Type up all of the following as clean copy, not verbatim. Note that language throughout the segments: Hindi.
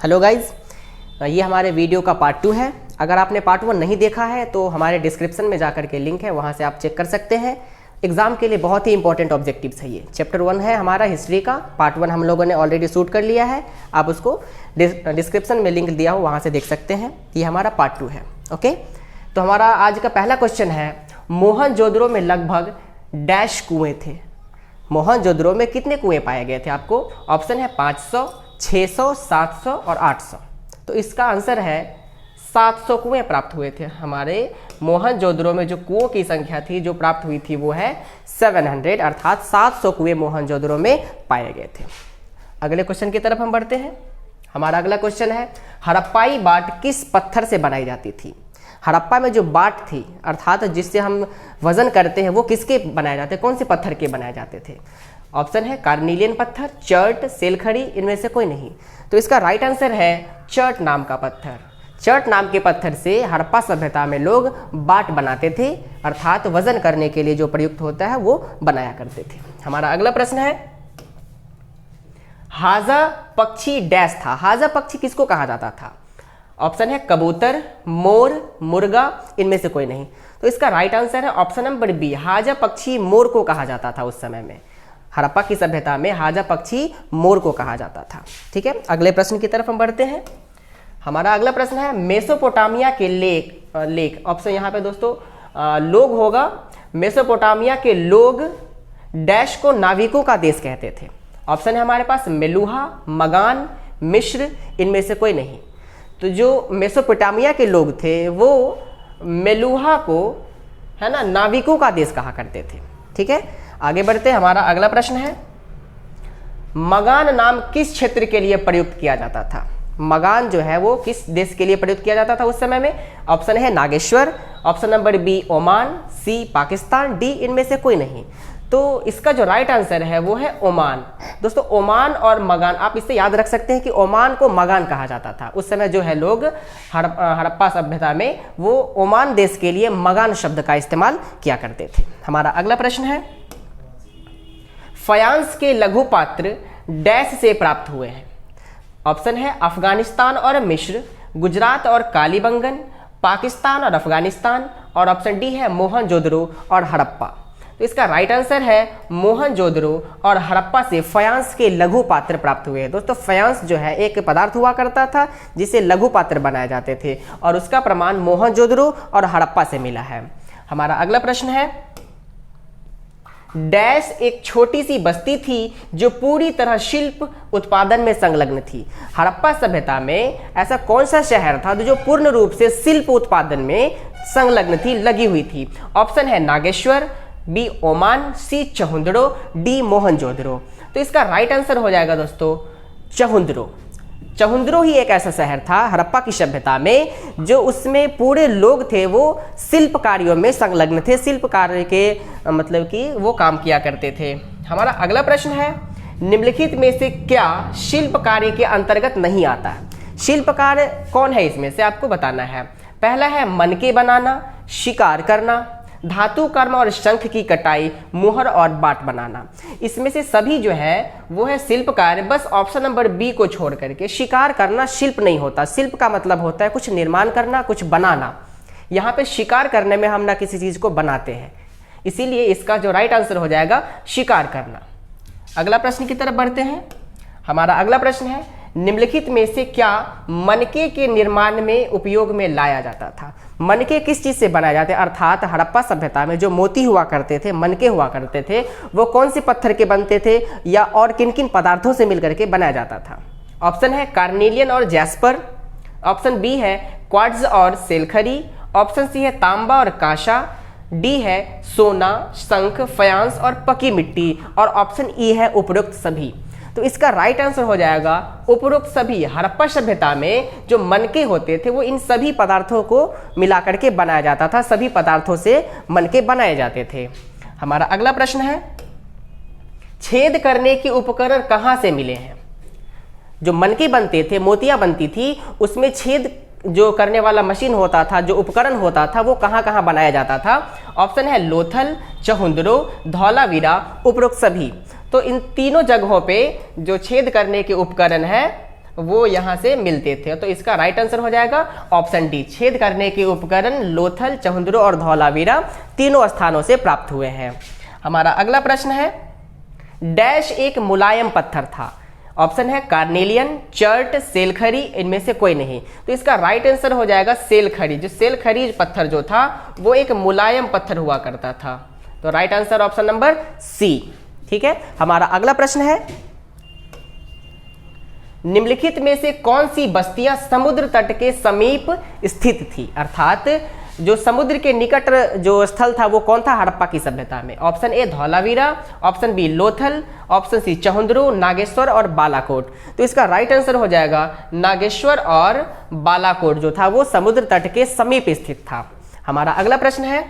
हेलो गाइज, ये हमारे वीडियो का पार्ट 2 है। अगर आपने पार्ट 1 नहीं देखा है तो हमारे डिस्क्रिप्शन में जाकर के लिंक है, वहाँ से आप चेक कर सकते हैं। एग्जाम के लिए बहुत ही इंपॉर्टेंट ऑब्जेक्टिव्स है। ये चैप्टर 1 है हमारा हिस्ट्री का। पार्ट 1 हम लोगों ने ऑलरेडी शूट कर लिया है, आप उसको डिस्क्रिप्शन में लिंक दिया हो वहाँ से देख सकते हैं। ये हमारा पार्ट 2 है। ओके, तो हमारा आज का पहला क्वेश्चन है, मोहनजोदड़ो में लगभग डैश कुएँ थे। मोहनजोदड़ो में कितने कुएँ पाए गए थे? आपको ऑप्शन है 500, 600, 700 और 800। तो इसका आंसर है 700 कुएँ प्राप्त हुए थे। हमारे मोहनजोदड़ो में जो कुओं की संख्या थी जो प्राप्त हुई थी वो है 700, अर्थात 700 कुएँ मोहनजोदड़ो में पाए गए थे। अगले क्वेश्चन की तरफ हम बढ़ते हैं। हमारा अगला क्वेश्चन है, हड़प्पाई बाट किस पत्थर से बनाई जाती थी? हड़प्पा में जो बाट थी अर्थात जिससे हम वजन करते हैं वो किसके बनाए जाते, कौन से पत्थर के बनाए जाते थे? ऑप्शन है कार्निलियन पत्थर, चर्ट, सेलखड़ी, इनमें से कोई नहीं। तो इसका राइट आंसर है चर्ट नाम का पत्थर। चर्ट नाम के पत्थर से हड़प्पा सभ्यता में लोग बाट बनाते थे, अर्थात वजन करने के लिए जो प्रयुक्त होता है वो बनाया करते थे। हमारा अगला प्रश्न है, हाजा पक्षी डैश था। हाजा पक्षी किसको कहा जाता था? ऑप्शन है कबूतर, मोर, मुर्गा, इनमें से कोई नहीं। तो इसका राइट आंसर है ऑप्शन नंबर बी, हाजा पक्षी मोर को कहा जाता था। उस समय में हड़प्पा की सभ्यता में हाजा पक्षी मोर को कहा जाता था। ठीक है, अगले प्रश्न की तरफ हम बढ़ते हैं। हमारा अगला प्रश्न है, मेसोपोटामिया के लेक ऑप्शन यहाँ पे दोस्तों लोग होगा। मेसोपोटामिया के लोग डैश को नाविकों का देश कहते थे। ऑप्शन है हमारे पास मेलुहा, मगान, मिस्र, इनमें से कोई नहीं। तो जो मेसोपोटामिया के लोग थे वो मेलुहा को है ना नाविकों का देश कहा करते थे। ठीक है, आगे बढ़ते हैं। हमारा अगला प्रश्न है, मगान नाम किस क्षेत्र के लिए प्रयुक्त किया जाता था? मगान जो है वो किस देश के लिए प्रयुक्त किया जाता था उस समय में? ऑप्शन है Nageshwar, option number B Oman, C Pakistan, D इनमें से कोई नहीं। तो इसका जो राइट आंसर है वो है ओमान। दोस्तों ओमान और मगान आप इससे याद रख सकते हैं कि ओमान को मगान कहा जाता था। उस समय जो है लोग हड़प्पा सभ्यता में वो ओमान देश के लिए मगान शब्द का इस्तेमाल किया करते थे। हमारा अगला प्रश्न है, फयांस के लघु पात्र डैश से प्राप्त हुए हैं? ऑप्शन है अफगानिस्तान और मिस्र, गुजरात और कालीबंगन, पाकिस्तान और अफगानिस्तान, और ऑप्शन डी है मोहनजोदड़ो और हड़प्पा। तो इसका राइट आंसर है मोहनजोदड़ो और हड़प्पा से फयांस के लघु पात्र प्राप्त हुए हैं। दोस्तों फयांस जो है एक पदार्थ हुआ करता था जिसे लघु पात्र बनाए जाते थे और उसका प्रमाण मोहनजोदड़ो और हड़प्पा से मिला है। हमारा अगला प्रश्न है, डैश एक छोटी सी बस्ती थी जो पूरी तरह शिल्प उत्पादन में संलग्न थी। हड़प्पा सभ्यता में ऐसा कौन सा शहर था जो पूर्ण रूप से शिल्प उत्पादन में संलग्न थी, लगी हुई थी? ऑप्शन है नागेश्वर, बी ओमान, सी चहुंदड़ो, डी मोहनजोदड़ो। तो इसका राइट आंसर हो जाएगा दोस्तों चहुंदड़ो। चहुंदड़ो ही एक ऐसा शहर था हड़प्पा की सभ्यता में जो उसमें पूरे लोग थे वो शिल्प कार्यों में संलग्न थे, शिल्प कार्य के मतलब कि वो काम किया करते थे। हमारा अगला प्रश्न है, निम्नलिखित में से क्या शिल्प कार्य के अंतर्गत नहीं आता है? शिल्प कार्य कौन है इसमें से आपको बताना है। पहला है मनके बनाना, शिकार करना, धातु कर्म और शंख की कटाई, मुहर और बाट बनाना। इसमें से सभी जो है वो है शिल्प कार्य, बस ऑप्शन नंबर बी को छोड़ करके। शिकार करना शिल्प नहीं होता। शिल्प का मतलब होता है कुछ निर्माण करना, कुछ बनाना। यहाँ पे शिकार करने में हम ना किसी चीज को बनाते हैं, इसीलिए इसका जो राइट आंसर हो जाएगा शिकार करना। अगला प्रश्न की तरफ बढ़ते हैं। हमारा अगला प्रश्न है, निम्नलिखित में से क्या मनके के निर्माण में उपयोग में लाया जाता था? मनके किस चीज से बनाए जाते हैं? अर्थात हड़प्पा सभ्यता में जो मोती हुआ करते थे, मनके हुआ करते थे, वो कौन से पत्थर के बनते थे या और किन किन पदार्थों से मिलकर के बनाया जाता था? ऑप्शन है कार्निलियन और जैस्पर, ऑप्शन बी है क्वार्ट्ज और सेलखरी, ऑप्शन सी है तांबा और कांसा, डी है सोना, शंख, फयांस और पकी मिट्टी, और ऑप्शन ई है उपरोक्त सभी। तो इसका राइट आंसर हो जाएगा उपरोक्त सभी। हड़प्पा सभ्यता में जो मनके होते थे वो इन सभी पदार्थों को मिलाकर के बनाया जाता था, सभी पदार्थों से मनके बनाए जाते थे। हमारा अगला प्रश्न है, छेद करने के उपकरण कहाँ से मिले हैं? जो मनके बनते थे, मोतियां बनती थी, उसमें छेद जो करने वाला मशीन होता था, जो उपकरण होता था, वो कहाँ कहाँ बनाया जाता था? ऑप्शन है लोथल, चहुंदड़ो, धौलावीरा, उपरोक्त सभी। तो इन तीनों जगहों पे जो छेद करने के उपकरण है वो यहाँ से मिलते थे। तो इसका राइट आंसर हो जाएगा ऑप्शन डी, छेद करने के उपकरण लोथल, चहुंदरो और धौलावीरा तीनों स्थानों से प्राप्त हुए हैं। हमारा अगला प्रश्न है, डैश एक मुलायम पत्थर था। ऑप्शन है कार्नेलियन, चर्ट, सेलखरी, इनमें से कोई नहीं। तो इसका राइट आंसर हो जाएगा सेलखरी। जो सेलखरी पत्थर जो था वो एक मुलायम पत्थर हुआ करता था। तो right answer option number C. ठीक है, हमारा अगला प्रश्न है, निम्नलिखित में से कौन सी बस्तियां समुद्र तट के समीप स्थित थी? अर्थात जो समुद्र के निकट जो स्थल था वो कौन था हड़प्पा की सभ्यता में? Option A Dholavira, option B Lothal, option C Chanhudaro, Nageshwar और बालाकोट। तो इसका राइट आंसर हो जाएगा नागेश्वर और बालाकोट जो था वो समुद्र तट के समीप स्थित था। हमारा अगला प्रश्न है,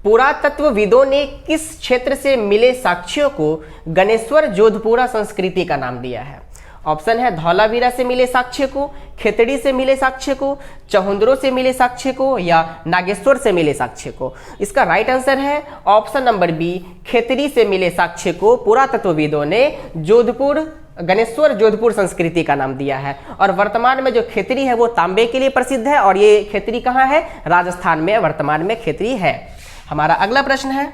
पुरातत्वविदों ने किस क्षेत्र से मिले साक्ष्यों को गणेश्वर जोधपुरा संस्कृति का नाम दिया है? ऑप्शन है धौलावीरा से मिले साक्ष्य को, खेतड़ी से मिले साक्ष्य को, चहुंदरो से मिले साक्ष्य को या नागेश्वर से मिले साक्ष्य को। इसका राइट आंसर है ऑप्शन नंबर बी, खेतड़ी से मिले साक्ष्य को पुरातत्वविदों ने जोधपुर गणेश्वर जोधपुर संस्कृति का नाम दिया है। और वर्तमान में जो खेतड़ी है वो तांबे के लिए प्रसिद्ध है और ये खेतड़ी कहाँ है? राजस्थान में वर्तमान में खेतड़ी है। हमारा अगला प्रश्न है,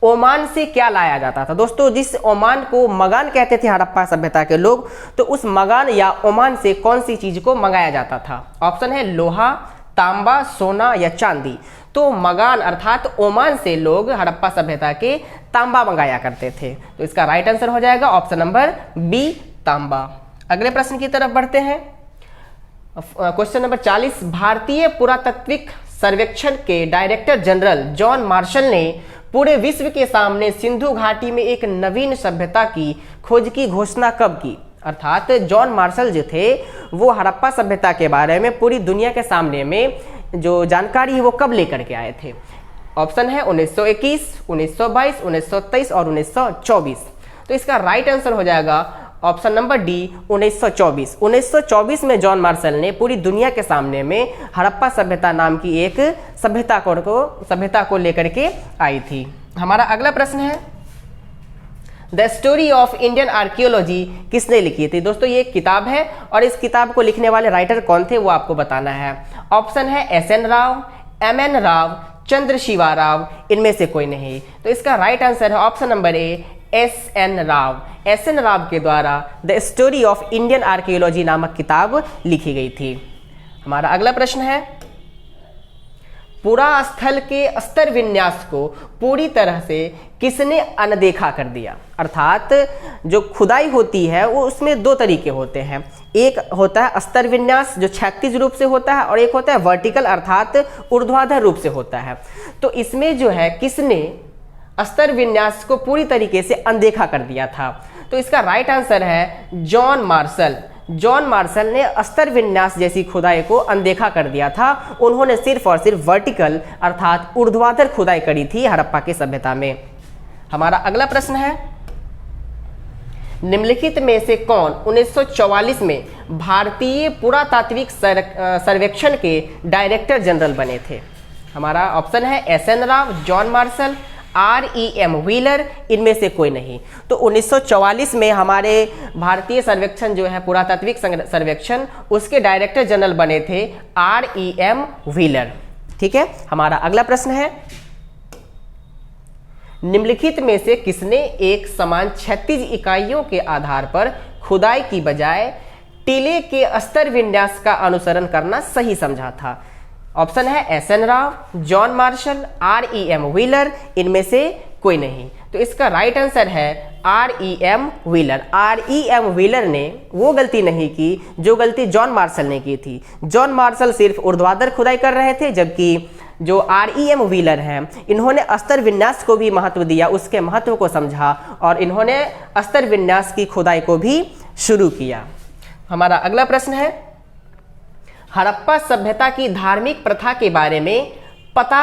ओमान से क्या लाया जाता था? दोस्तों जिस ओमान को मगान कहते थे हड़प्पा सभ्यता के लोग, तो उस मगान या ओमान से कौन सी चीज को मंगाया जाता था? ऑप्शन है लोहा, तांबा, सोना या चांदी। तो मगान अर्थात ओमान से लोग हड़प्पा सभ्यता के तांबा मंगाया करते थे। तो इसका राइट आंसर हो जाएगा ऑप्शन नंबर बी, तांबा। अगले प्रश्न की तरफ बढ़ते हैं। क्वेश्चन नंबर 40, भारतीय पुरातात्विक सर्वेक्षण के डायरेक्टर जनरल जॉन मार्शल ने पूरे विश्व के सामने सिंधु घाटी में एक नवीन सभ्यता की खोज की घोषणा कब की? अर्थात जॉन मार्शल जो थे वो हड़प्पा सभ्यता के बारे में पूरी दुनिया के सामने में जो जानकारी है वो कब लेकर के आए थे? ऑप्शन है 1921, 1922, 1923 और 1924। तो इसका राइट आंसर हो जाएगा ऑप्शन नंबर डी 1924। 1924 में जॉन मार्शल ने पूरी दुनिया के सामने में हड़प्पा सभ्यता नाम की एक सभ्यता को लेकर के आई थी। हमारा अगला प्रश्न है, the story of Indian archaeology किसने लिखी थी? दोस्तों ये एक किताब है और इस किताब को लिखने वाले राइटर कौन थे वो आपको बताना है। ऑप्शन है SN राव, MN राव, चंद्रशिवा राव, इनमें से कोई नहीं। तो इसका राइट आंसर है option number A SN Rao. SN Rao के द्वारा the story of Indian archaeology नामक किताब लिखी गई थी। हमारा अगला प्रश्न है, पुरा स्थल के स्तर विन्यास को पूरी तरह से किसने अनदेखा कर दिया? अर्थात जो खुदाई होती है वो उसमें दो तरीके होते हैं। एक होता है स्तर विन्यास जो क्षैतिज रूप से होता है और एक होता है वर्टिकल अर्थात ऊर्ध्वाधर रूप से होता है। तो इसमें जो है किसने स्तर विन्यास को पूरी तरीके से अनदेखा कर दिया था? तो इसका राइट आंसर है जॉन मार्शल। जॉन मार्शल ने स्तर विन्यास जैसी खुदाई को अनदेखा कर दिया था। उन्होंने सिर्फ और सिर्फ वर्टिकल अर्थात ऊर्ध्वाधर खुदाई करी थी हड़प्पा की सभ्यता में। हमारा अगला प्रश्न है, निम्नलिखित में से कौन 1944 में भारतीय पुरातात्विक सर्वेक्षण के डायरेक्टर जनरल बने थे? हमारा ऑप्शन है SN Rao, John Marshall, REM wheeler, इनमें से कोई नहीं। तो 1944 में हमारे भारतीय सर्वेक्षण जो है पुरातात्विक सर्वेक्षण उसके डायरेक्टर जनरल बने थे REM व्हीलर। ठीक है, हमारा अगला प्रश्न है, निम्नलिखित में से किसने एक समान क्षैतिज इकाइयों के आधार पर खुदाई की बजाय टीले के स्तर विन्यास का अनुसरण करना सही समझा था? ऑप्शन है SN Rao, John Marshall, REM wheeler, इनमें से कोई नहीं। तो इसका राइट आंसर है REM व्हीलर। REM व्हीलर ने वो गलती नहीं की जो गलती जॉन मार्शल ने की थी। जॉन मार्शल सिर्फ ऊर्ध्वाधर खुदाई कर रहे थे, जबकि जो REM व्हीलर हैं इन्होंने स्तर विन्यास को भी महत्व दिया, उसके महत्व को समझा और इन्होंने स्तर विन्यास की खुदाई को भी शुरू किया। हमारा अगला प्रश्न है, हड़प्पा सभ्यता की धार्मिक प्रथा के बारे में पता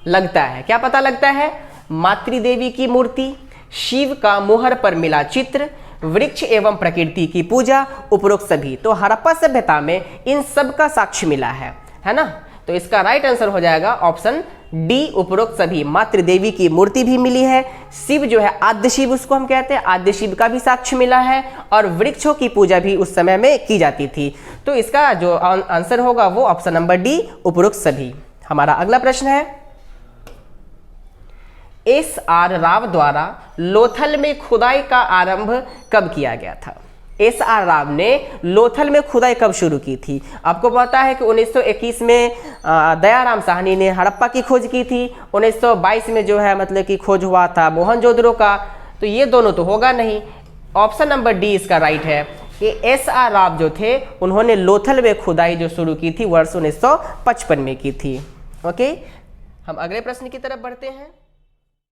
लगता है, क्या पता लगता है? मातृदेवी की मूर्ति, शिव का मुहर पर मिला चित्र, वृक्ष एवं प्रकृति की पूजा, उपरोक्त सभी। तो हड़प्पा सभ्यता में इन सब का साक्ष्य मिला है ना? तो इसका राइट आंसर हो जाएगा ऑप्शन डी उपरोक्त सभी। मातृ देवी की मूर्ति भी मिली है, शिव जो है आद्य शिव उसको हम कहते हैं, आद्य शिव का भी साक्ष्य मिला है, और वृक्षों की पूजा भी उस समय में की जाती थी। तो इसका जो आंसर होगा वो ऑप्शन नंबर डी उपरोक्त सभी। हमारा अगला प्रश्न है, एस.आर. राव द्वारा लोथल में खुदाई का आरंभ कब किया गया था? एस.आर. राव ने लोथल में खुदाई कब शुरू की थी? आपको पता है कि 1921 में दयाराम साहनी ने हड़प्पा की खोज की थी, 1922 में जो है मतलब कि खोज हुआ था मोहनजोदड़ो का। तो ये दोनों तो होगा नहीं, ऑप्शन नंबर डी इसका राइट है कि एस.आर. राव जो थे उन्होंने लोथल में खुदाई जो शुरू की थी वर्ष 1955 में की थी। ओके, हम अगले प्रश्न की तरफ बढ़ते हैं।